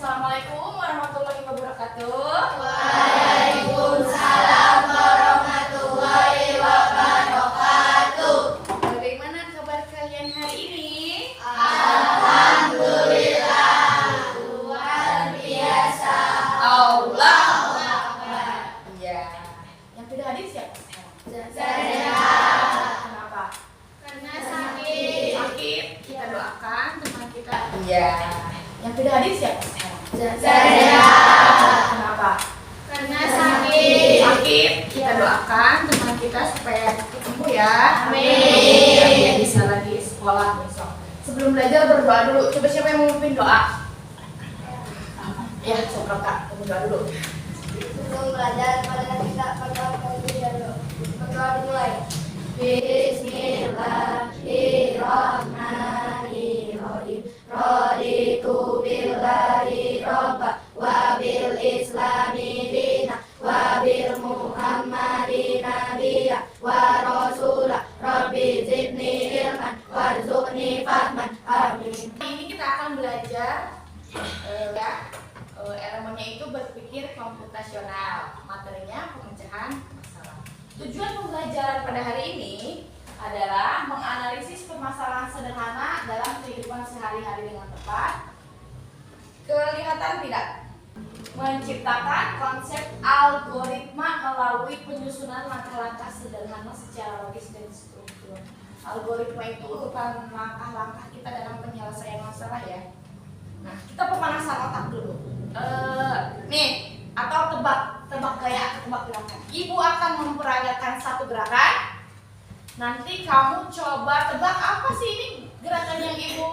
Assalamualaikum warahmatullahi wabarakatuh. Waalaikumsalam warahmatullahi wabarakatuh. Bagaimana kabar kalian hari ini? Alhamdulillah, luar biasa. Allahu Akbar. Iya. Yang tidak hadir siapa sekarang? Saya. Kenapa? Karena sakit. Sakit. Kita doakan teman kita. Iya. Yang tidak hadir siapa sekarang? Saya. Kenapa? Karena sakit. Sakit. Kita doakan teman kita supaya cepat sembuh ya. Amin. Biar bisa lagi sekolah besok. Sebelum belajar berdoa dulu. Coba siapa yang mau memimpin doa? Ya, coba Kak, berdoa dulu. Sebelum belajar, pada kita berdoa dulu. Berdoa dimulai. Bismillahirrahmanirrahim. Raditu billahi robba wa bil islami dina wa bil muhammadin nabiyya wa rasula rabbi zidni ilman warzuqni fahman. Amin. Ini kita akan belajar elemennya itu berpikir komputasional. Materinya pemecahan masalah. Tujuan pembelajaran pada hari ini adalah menganalisis permasalahan sederhana dalam kehidupan sehari-hari dengan tepat. Kelihatan tidak? Menciptakan konsep algoritma melalui penyusunan langkah-langkah sederhana secara logis dan struktur. Algoritma itu bukan langkah-langkah kita dalam penyelesaian masalah ya. Nah, kita pemanasan otak dulu. Nih, atau tebak gaya, tebak gerakan. Ibu akan memperagakan satu gerakan. Nanti kamu coba tebak apa sih ini gerakan yang ibu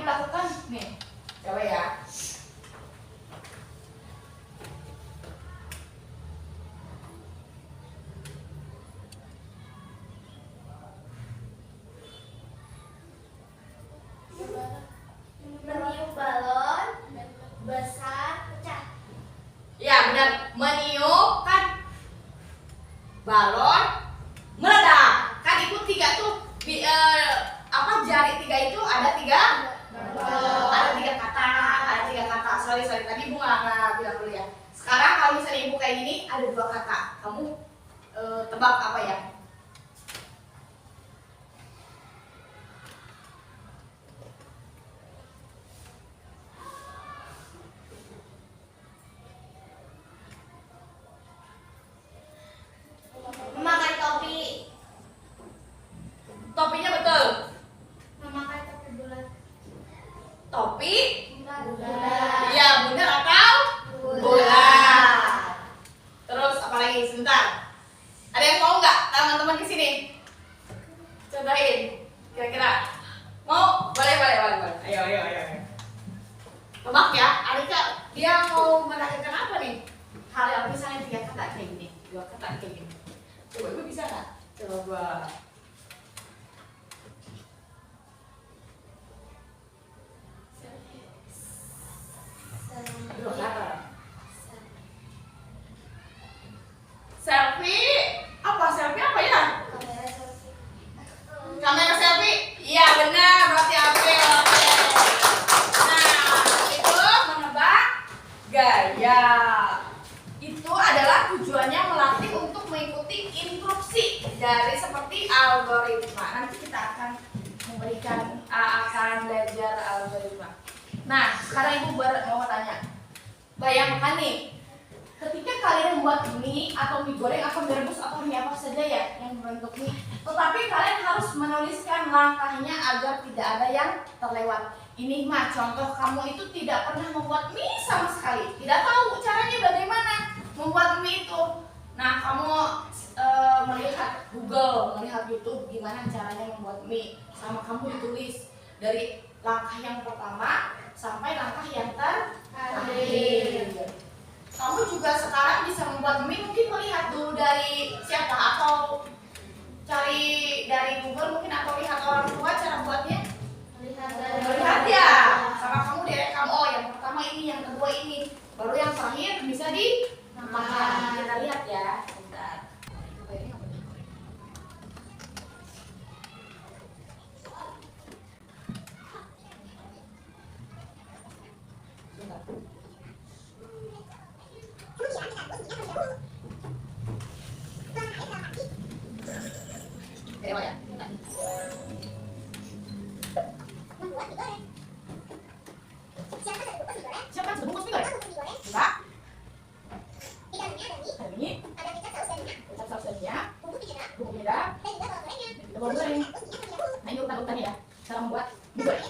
lakukan? Nih, coba ya. Meniup balon besar pecah. Ya benar, meniup kan balon meledak. Kan ibu tiga tuh jari tiga itu ada tiga kata. Sorry tadi ibu nggak bilang dulu ya. Sekarang kalau misalnya ibu kayak gini ada dua kata. Kamu tebak apa ya? Memakai topi. Topinya betul. Memakai topi bulat. Topi? Bulat. Iya benar atau? Bulat. Terus apa lagi? Sebentar. Ada yang mau nggak teman-teman ke sini? Cobain. Kira-kira mau? Boleh. Ayo. Tebak ya. Arika dia mau menanyakan apa nih? Hal yang misalnya tiga kata kayak gini, dua kata kayak gini. Coba ibu bisa nggak? Coba. Dua kata. Selfie? Apa selfie apa ya? Kamera selfie? Iya benar, berarti April. Oke. Nah, itu menebak gaya. Itu adalah tujuannya melatih untuk mengikuti instruksi dari seperti algoritma. Nanti kita akan belajar algoritma. Nah, sekarang ibu mau tanya. Bayangkan nih, ketika kalian membuat mie atau mie goreng atau mie rebus atau mie apa saja ya yang berbentuk mie, tetapi kalian harus menuliskan langkahnya agar tidak ada yang terlewat. Ini mah contoh kamu itu tidak pernah membuat mie sama sekali, tidak tahu caranya bagaimana membuat mie itu. Nah, kamu melihat Google, melihat YouTube gimana caranya membuat mie, sama kamu ditulis dari langkah yang pertama sampai langkah yang terakhir. Kamu juga sekarang bisa membuat mie, mungkin melihat dulu dari siapa atau cari dari Google mungkin atau lihat orang tua cara buatnya. Melihat ya, sama kamu direkam. Oh, yang pertama ini, yang kedua ini, baru yang terakhir bisa dimakan. Kita lihat ya. Bentar. urutannya ya. Cara membuat mie goreng.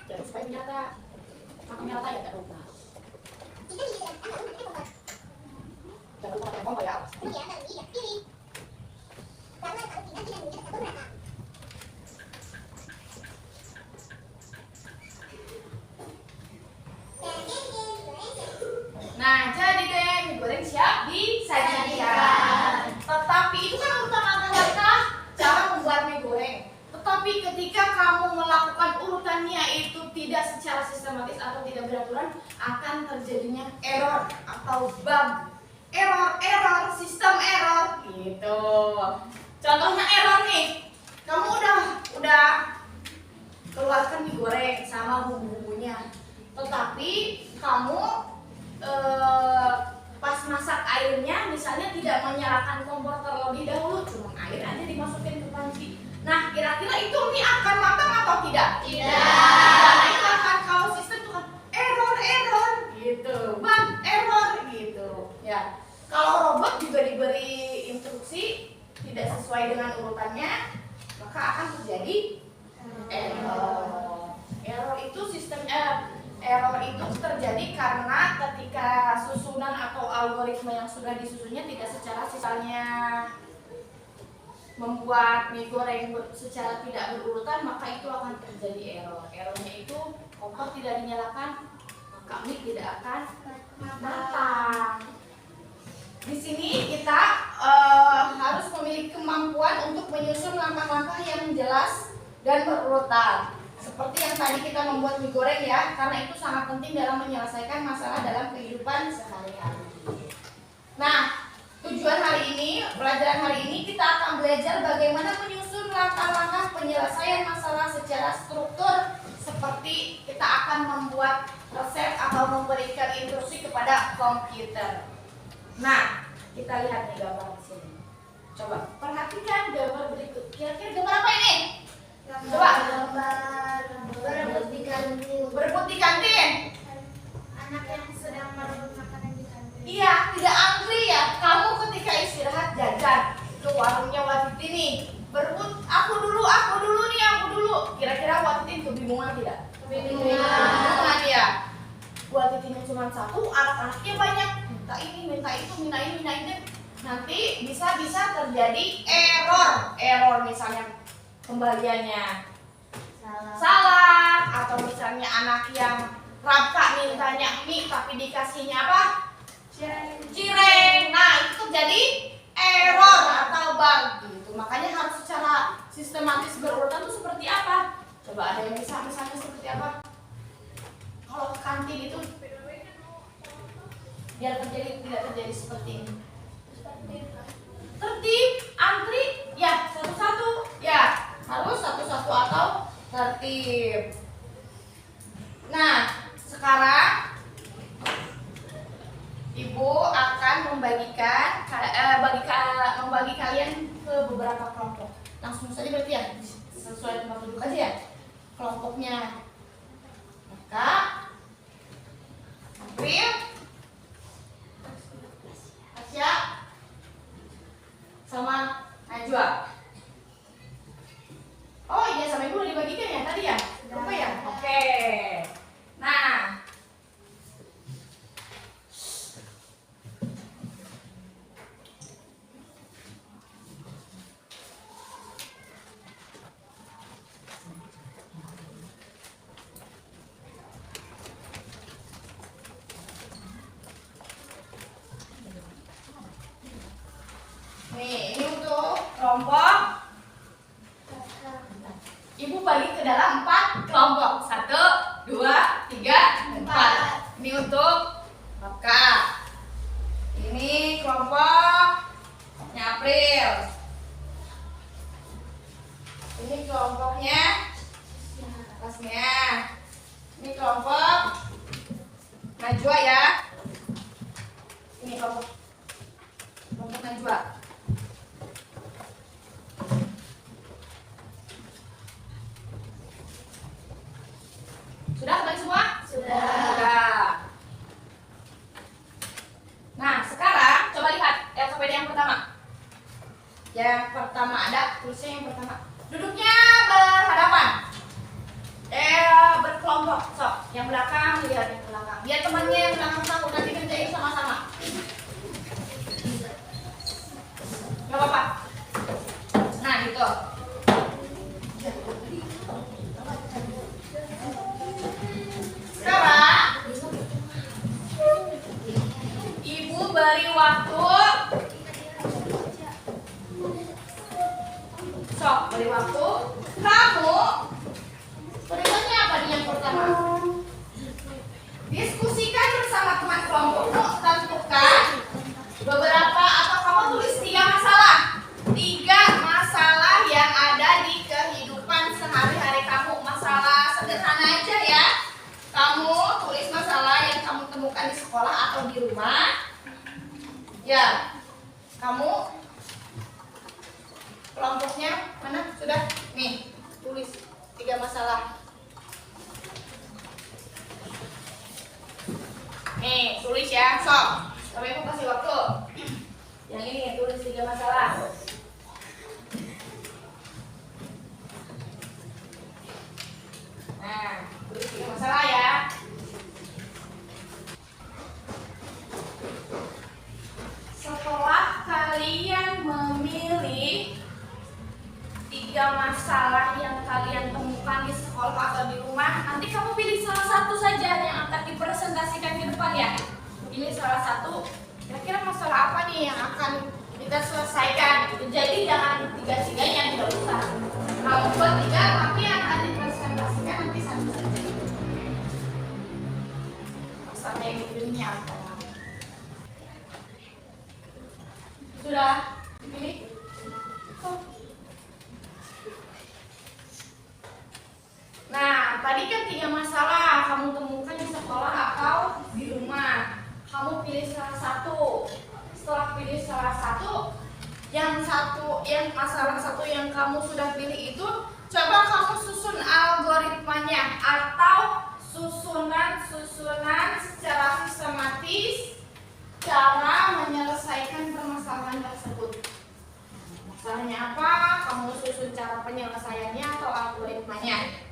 Jadi supaya nyata, makannya rata ya nggak lupa. Jangan lupa pakai kompor ya. Nah, jadi deh mie goreng siap disajikan. Tetapi itu kan urutan langkah-langkah cara membuat mie goreng. Tetapi ketika kamu melakukan urutannya itu tidak secara sistematis atau tidak beraturan, akan terjadinya error atau bug. Error, sistem error gitu. Contohnya error nih. Kamu udah keluarkan mie goreng sama bumbu-bumbunya. Tetapi kamu pas masak airnya misalnya tidak menyalakan kompor terlebih dahulu, cuma air aja dimasukin ke panci. Nah, kira-kira itu mie akan matang atau tidak? Tidak. Nah, itu akan kalau sistem itu kan error gitu, bang error gitu. Ya, kalau robot juga diberi instruksi tidak sesuai dengan urutannya, maka akan terjadi error. Error itu terjadi karena ketika susunan atau algoritma yang sudah disusunnya tidak secara sisanya membuat mie goreng secara tidak berurutan, maka itu akan terjadi error. Errornya itu kompor tidak dinyalakan, maka mie tidak akan matang. Di sini kita harus memiliki kemampuan untuk menyusun langkah-langkah yang jelas dan berurutan. Seperti yang tadi kita membuat mie goreng ya, karena itu sangat penting dalam menyelesaikan masalah dalam kehidupan sehari-hari. Nah, tujuan hari ini, pelajaran hari ini kita akan belajar bagaimana menyusun langkah-langkah penyelesaian masalah secara struktur, seperti kita akan membuat resep atau memberikan instruksi kepada komputer. Nah, kita lihat nih gambar di sini. Coba perhatikan gambar berikut. Kira-kira gambar apa ini? Coba. Berebut di kantin. Anak yang sedang merebut makanan di kantin. Iya, tidak antri ya. Kamu ketika istirahat jajan ke warungnya Watiti nih, berebut aku dulu nih, aku dulu. Kira-kira Watiti kebingungan tidak? Kebingungan ya. Watitinya cuma satu, anak-anaknya banyak. Minta ini, minta itu, minta ini. Nanti bisa terjadi error misalnya kembaliannya salah, atau misalnya anak yang raka mintanya mie tapi dikasihnya apa? Cireng. Nah, itu terjadi error atau bug gitu. Makanya harus secara sistematis berurutan itu seperti apa? Coba ada yang bisa misalnya seperti apa? Kalau ke kantin itu biar tidak terjadi seperti ini. Tertib, antri, ya satu-satu, ya harus satu-satu atau tertib. Nah, sekarang Ibu akan membagi kalian ke beberapa kelompok. Langsung saja berarti ya, sesuai tempat duduk aja ya. Kelompoknya Maka, April, Asya, sama Najwa. Oh iya, sama Ibu udah dibagikan ya tadi ya? Lupa ya? Oke. Nah, nih, ini untuk kelompok. Ibu bagi ke dalam 4 kelompok. 1, 2, 3, 4. Ini untuk kakak. Ini kelompok coba. Sudah kembali semua? Sudah. Nah, sekarang coba lihat LKPD yang pertama. Yang pertama ada tulisnya yang pertama. Duduknya berhadapan. Berkelompok. Sok, yang belakang lihat yang belakang. Biar temannya yang belakang tahu nanti kerjain sama-sama. Gak apa-apa. Nah, gitu. Sekarang Ibu beri waktu. Sok, beri waktu. Kamu berikutnya apa nih yang pertama? Diskusikan bersama teman kelompokmu. Tentukan beberapa atau kamu tulis 3 masalah. 3 masalah yang ada di kehidupan sehari-hari kamu. Masalah sederhana aja ya. Kamu tulis masalah yang kamu temukan di sekolah atau di rumah. Ya, kamu kelompoknya mana? Sudah? Nih, tulis 3 masalah. Nih, tulis ya. Sok, kamu kasih waktu. Yang ini tulis 3 masalah. Nah, tulis 3 masalah ya. Setelah kalian memilih 3 masalah yang kalian temukan di sekolah atau di rumah, nanti kamu pilih salah satu saja yang akan dipresentasikan ke depan ya. Pilih salah satu. Kira-kira masalah apa nih yang akan kita selesaikan? Jadi jangan 3-3-nya, tidak usah. Kamu buat 3, tapi yang akan dipresentasikan nanti satu saja. Masalah yang dipilihnya apa? Sudah dipilih? Nah, tadi kan 3 masalah kamu temukan di sekolah atau di rumah. Kamu pilih salah satu. Setelah pilih salah satu, yang masalah satu yang kamu sudah pilih itu, coba kamu susun algoritmanya atau susunan secara sistematis cara menyelesaikan permasalahan tersebut. Masalahnya apa? Kamu susun cara penyelesaiannya atau algoritmanya.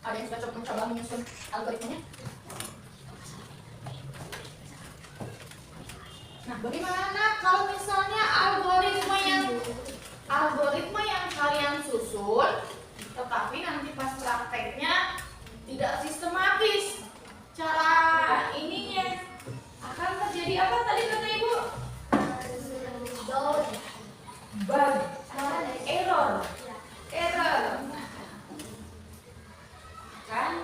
Ada yang sudah mencoba menyusun algoritmanya? Nah, bagaimana kalau misalnya algoritma yang kalian susun, tetapi nanti pas prakteknya tidak sistematis? Cara ininya akan terjadi apa tadi kata Ibu? Bug, error. Kan?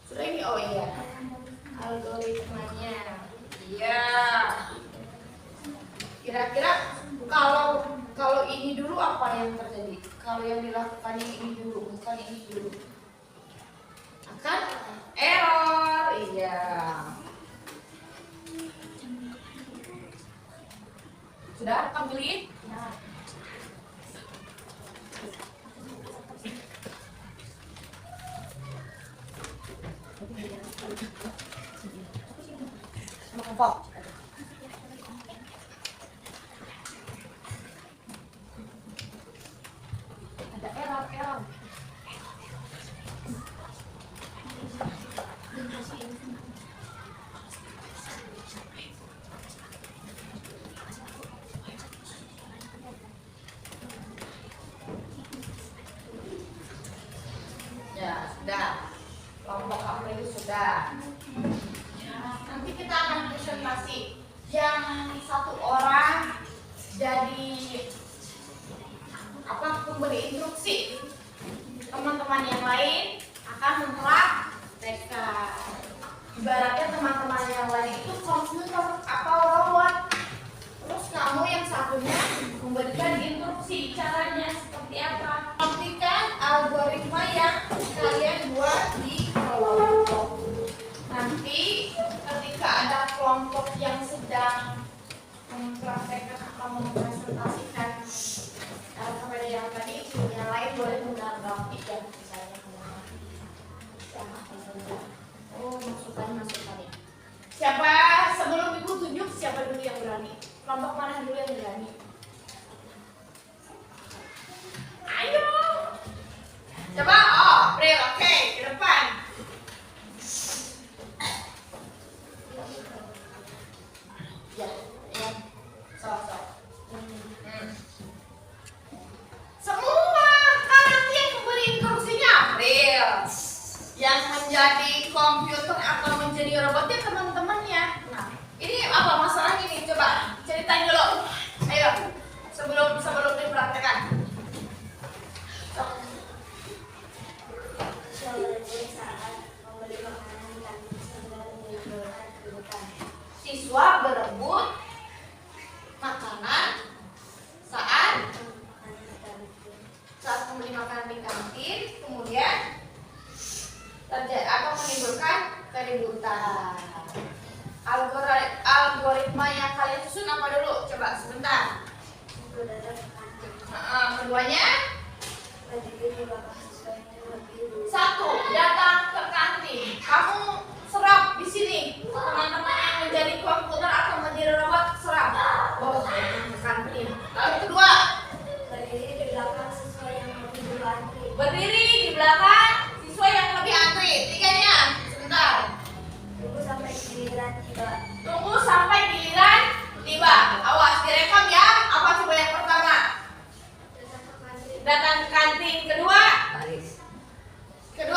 Sudah ini, oh iya, algoritmanya. Iya. Kira-kira kalau ini dulu apa yang terjadi? Kalau yang dilakukan ini dulu, bukan ini dulu, akan error. Iya. Sudah kamu pilih? Nah. Kelompok. Ada error. Ya, sudah. Kelompok kamu itu sudah. Nanti kita akan presentasi yang satu orang jadi pemberi instruksi. Teman-teman yang lain akan mempraktekkan. Ibaratnya teman-teman yang lain itu komputer atau robot. Terus kamu yang satunya memberikan instruksi caranya seperti apa. Pastikan mempraktekkan atau mempresentasikan kepada yang tadi, yang lain boleh menggunakan grafik ya, misalnya masukannya. Siapa sebelum ibu tunjuk siapa dulu yang berani? Kelompok mana dulu yang berani? Ayo. Coba, April, oke, ke depan. Ya, ya. So. Semua kan nanti yang memberi instruksinya April. Yang menjadi komputer atau menjadi robotnya teman-temannya. Nah, ini apa masalah ini? Coba ceritain dulu. Ayo, sebelum dipraktekkan. Siswa berebut makanan saat membeli makanan di kantin, kemudian terjadi atau menimbulkan keributan. Algoritma yang kalian susun apa dulu? Coba sebentar. Keduanya, satu, datang ke kantin. Kamu serap di sini. Teman-teman yang menjadi komputer atau menjadi robot serap. Datang ke kantin. Lalu kedua, berdiri di belakang siswa yang lebih antri. Tiganya, sebentar. Tunggu sampai giliran tiba. Awas direkam ya. Apa coba yang pertama? Datang ke kantin. Kedua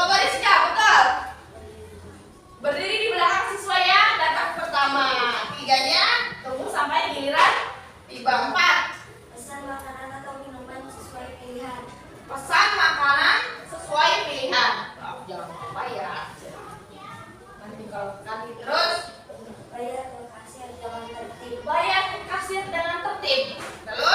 barisnya, betul. Berdiri di belakang siswa yang datang pertama. Tiganya, tunggu sampai giliran tiba. 4. Pesan makanan atau minuman sesuai pilihan. Pesan makanan sesuai pilihan. Jangan lupa ya. Nanti kalau nanti terus Bayar ke kasir dengan tertib. bayar ke kasir dengan tertib. Lalu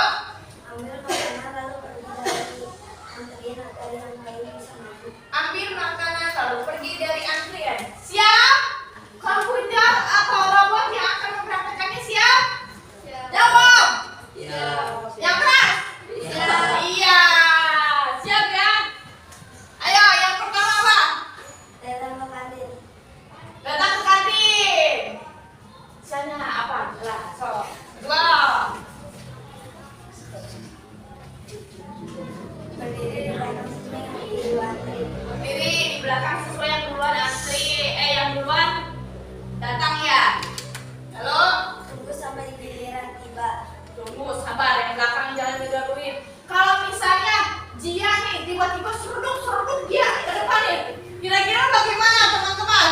Ambil makanan lalu pergi dari antrian agar yang lain bisa maju. ambil makanan lalu pergi dari antrian. Siap? Komputer atau robot yang akan mempraktekannya siap? Jawab. Yang keras? Iya. Siap ya? Ayo, yang pertama apa? Datang ke kantin. Datang ke kantin. Misalnya apa? Lah, so. Kedua. Berdiri di belakang siswa yang di antri. Berdiri di belakang siswa yang duluan antri. Yang duluan datang ya. Lalu Tunggu sampai giliran tiba. tunggu, sabar, yang belakang jangan digaruin. Kalau misalnya Jia nih tiba-tiba seruduk dia ke depan nih, kira-kira bagaimana teman-teman?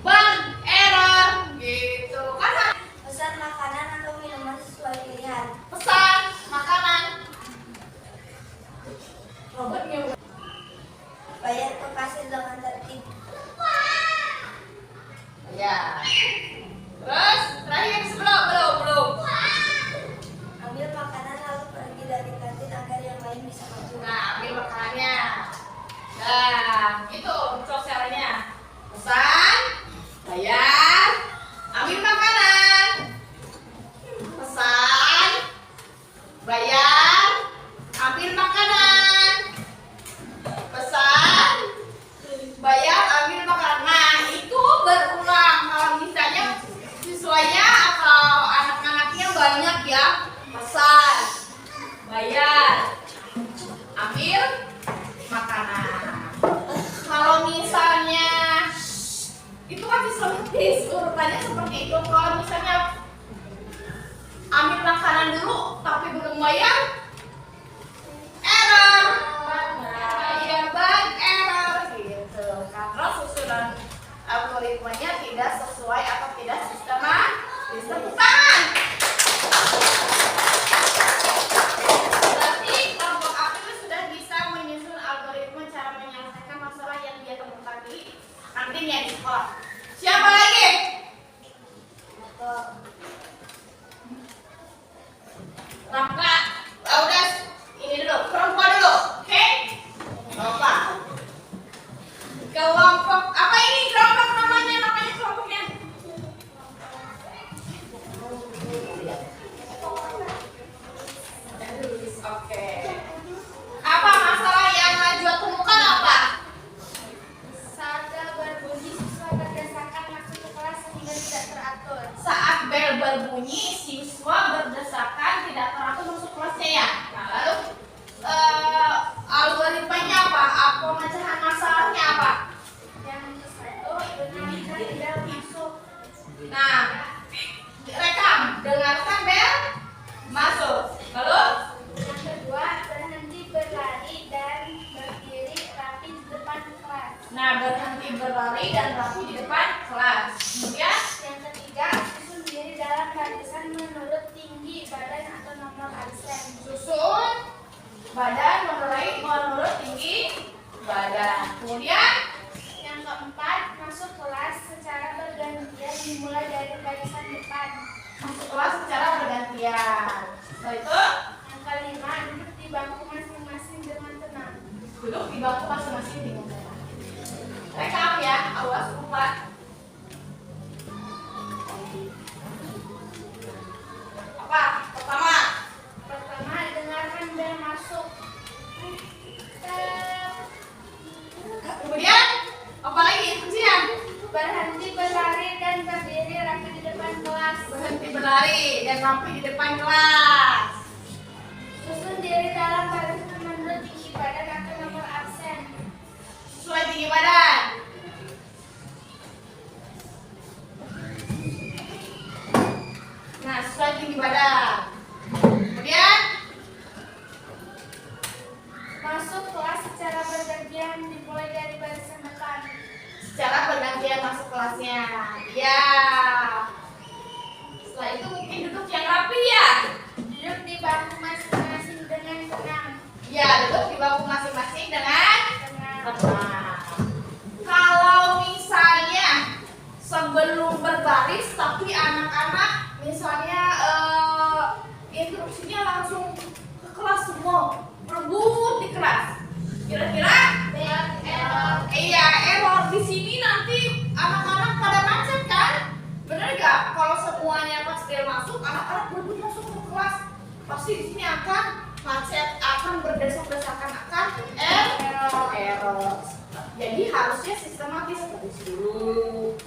Bang, error gitu kan? Pesan makanan atau minuman sesuai pilihan. Pesan makanan. Robotnya Bayar ke kasir dengan tertib. ya. Terus terakhir belum. Ambil makanan lalu pergi dari kantin agar yang lain bisa maju. Nah, ambil makanannya. Nah, itu sosialnya. Pesan, bayar, ambil makanan. Pesan, bayar, ambil makanan. Pesan, bayar, ambil makanan. Nah, itu berulang. Kalau misalnya siswanya atau anak-anaknya banyak ya. Pesan, bayar, ambil makanan. Kalau misalnya itu kan sistematis urutannya seperti itu. Kalau misalnya ambil makanan dulu tapi belum bayar, error. Iya, bang, error gitu. Karena susunan algoritmanya tidak sesuai atau tidak sistematis. Tepuk tangan. Berarti kelompok April sudah bisa menyusun algoritma cara menyelesaikan masalah yang dia temukan di kantinnya di sekolah. Siapa lagi? Raka. baik dan rapi di depan kelas. Kemudian Yang ketiga, susun diri dalam barisan menurut tinggi badan atau nomor absen. susun badan menurut tinggi badan. Kemudian Yang keempat, masuk kelas secara bergantian dimulai dari barisan depan. masuk kelas secara bergantian. Setelah itu Yang kelima, duduk di bangku masing-masing dengan tenang. duduk di bangku masing-masing dengan tenang. Rekap ya, awas lupa. Apa? Pertama, Pertama, dengarkan bel masuk. Tet. kemudian apa lagi? Kuncian. Berhenti berlari dan berdiri rapi di depan kelas. Berhenti berlari dan rapi di depan kelas. Susun diri dalam barisan menurut tinggi badan atau nomor absen. Sesuai tinggi badan. Nah, sesuai tinggi badan. Kemudian Masuk kelas secara bergantian dimulai dari barisan depan. secara bergantian masuk kelasnya. Ya. Setelah itu mungkin duduk yang rapi ya. Duduk di bangku masing-masing dengan tenang. Ya, duduk di bangku masing-masing dengan Tenang. tenang. Kalau misalnya sebelum berbaris tapi anak-anak misalnya instruksinya langsung ke kelas semua, berebut di kelas. Kira-kira iya, error di sini nanti anak-anak pada macet kan? Bener gak? Kalau semuanya pas dia masuk, anak-anak berebut masuk ke kelas, pasti di sini akan macet, akan berdesak-desakan, akan error. Jadi harusnya sistematis baris dulu,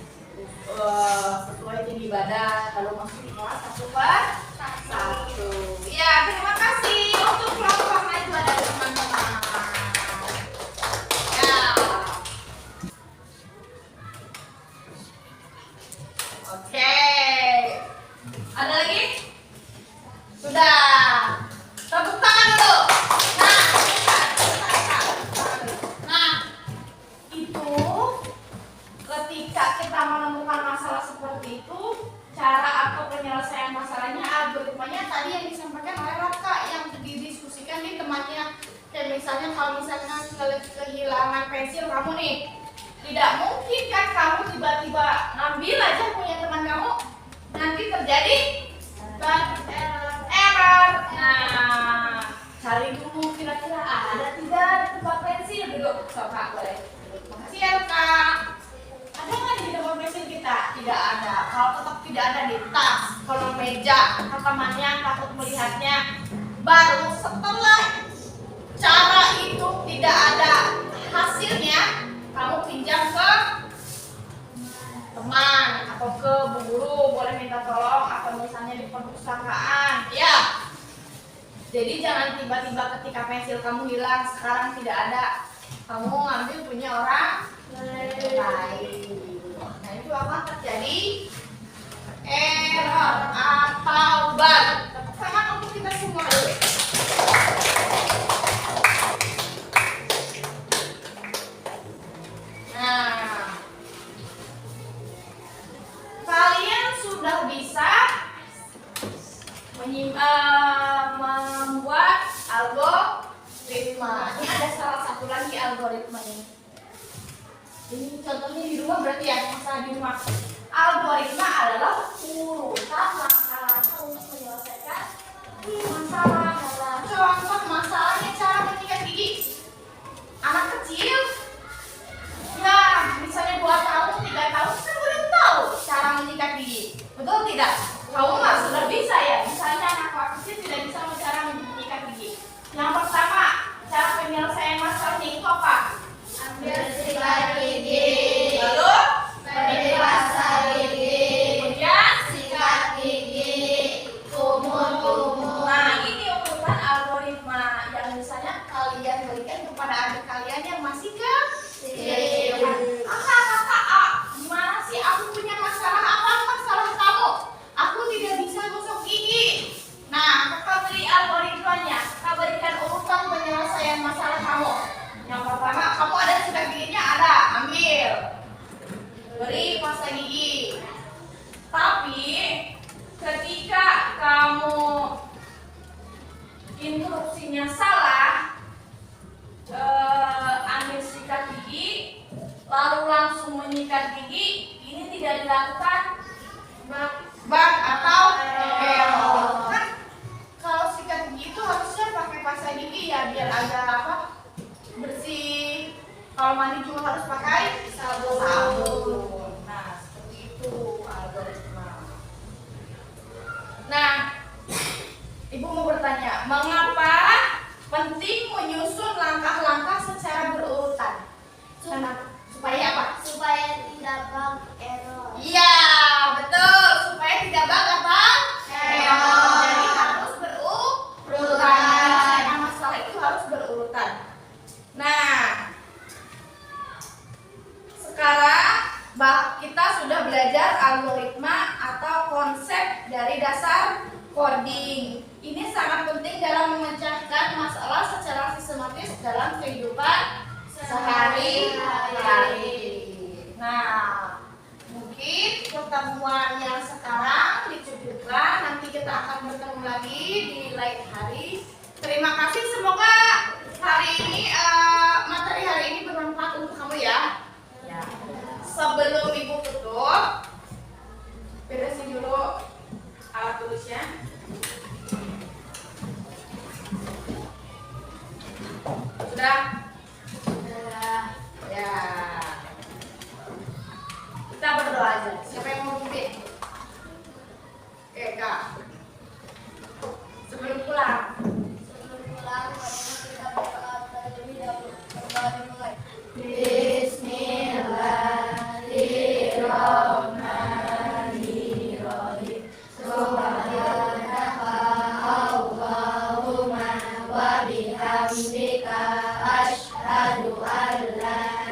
sesuai tinggi badan, lalu masuk di kelas satu per satu. Ya, terima kasih untuk kelompoknya itu ada teman-teman. Ya. Oke. Ada lagi? Sudah. Tepuk tangan dulu. Nah, itu ketika kita menemukan masalah seperti itu, cara atau penyelesaian masalahnya, algoritmanya tadi yang disampaikan oleh Raka yang didiskusikan di temannya. Kayak misalnya kalau misalnya kehilangan pensil kamu nih, tidak mungkin kan kamu tiba-tiba ngambil aja punya teman kamu, nanti terjadi error. Nah, cari dulu kira-kira ada tidak di tempat pensil dulu. Coba boleh. Makasih ya Kak. Ada nggak di tempat pensil kita? Tidak ada. Kalau tetap tidak ada di tas, kalau meja, temannya takut melihatnya. Baru setelah cara itu tidak ada hasilnya, kamu pinjam ke teman atau ke guru, boleh minta tolong atau misalnya di perpustakaan. Ya. Jadi jangan tiba-tiba ketika pensil kamu hilang, sekarang tidak ada, kamu ngambil punya orang lain. Nah itu akan terjadi error atau bug. Tepuk tangan untuk kita semua dulu. Nah, kalian sudah bisa membuat algoritma. Ini ada salah satu lagi algoritma ini. Ini contohnya di rumah berarti ya, masalah di rumah. Algoritma adalah urutan masalah untuk menyelesaikan masalah. Contoh masalahnya cara menyikat gigi. Anak kecil, ya misalnya 2 tahun, 3 tahun, kan belum tahu cara menyikat gigi. Betul tidak? Kamu mah sudah bisa ya. Misalnya anak kecil tidak bisa cara menyikat gigi. Yang pertama, cara penyelesaian masalahnya itu apa? Ambil sikat gigi. Lalu Peribahasa gigi. kemudian Sikat gigi. Kumur-kumur. nah ini urutan algoritma yang misalnya kalian berikan kepada adik kalian yang masih kecil. Kakak, gimana sih aku punya masalah apa masalah kamu? Aku tidak bisa gosok gigi. Nah, kakak beri algoritmanya, kakak berikan urutan penyelesaian masalah kamu. Yang pertama, kamu ada sikat giginya ada, ambil. solusinya salah, ambil sikat gigi lalu langsung menyikat gigi, ini tidak dilakukan bug atau error. Kan kalau sikat gigi itu harusnya pakai pasta gigi ya biar agak apa bersih. Kalau mandi juga harus pakai sabun. Nah, seperti itu algoritma. Nah, Ibu mau bertanya, mengapa penting menyusun langkah-langkah secara berurutan? Supaya apa? Supaya tidak bug error. Iya, betul. Supaya tidak bug apa? Error. Jadi harus berurutan. Menyelesaikan masalah itu harus berurutan. Nah, sekarang kita sudah belajar algoritma atau konsep dari dasar coding. Ini sangat penting dalam memecahkan masalah secara sistematis dalam kehidupan sehari-hari. Nah, mungkin pertemuan yang sekarang dicukupkan. Nanti kita akan bertemu lagi di lain hari. Terima kasih. Semoga hari ini materi hari ini bermanfaat untuk kamu ya. Sebelum Ibu tutup, beresin dulu alat tulisnya. Sudah? Ya. Kita berdoa aja. Siapa yang mau pimpin? Oke, Kak. Sebelum pulang. Kita berdoa terlebih dahulu. Berdoa dimulai. Bismillahirrahmanirrahim. Subhanaka Allahumma wa bihamdika asyhadu an la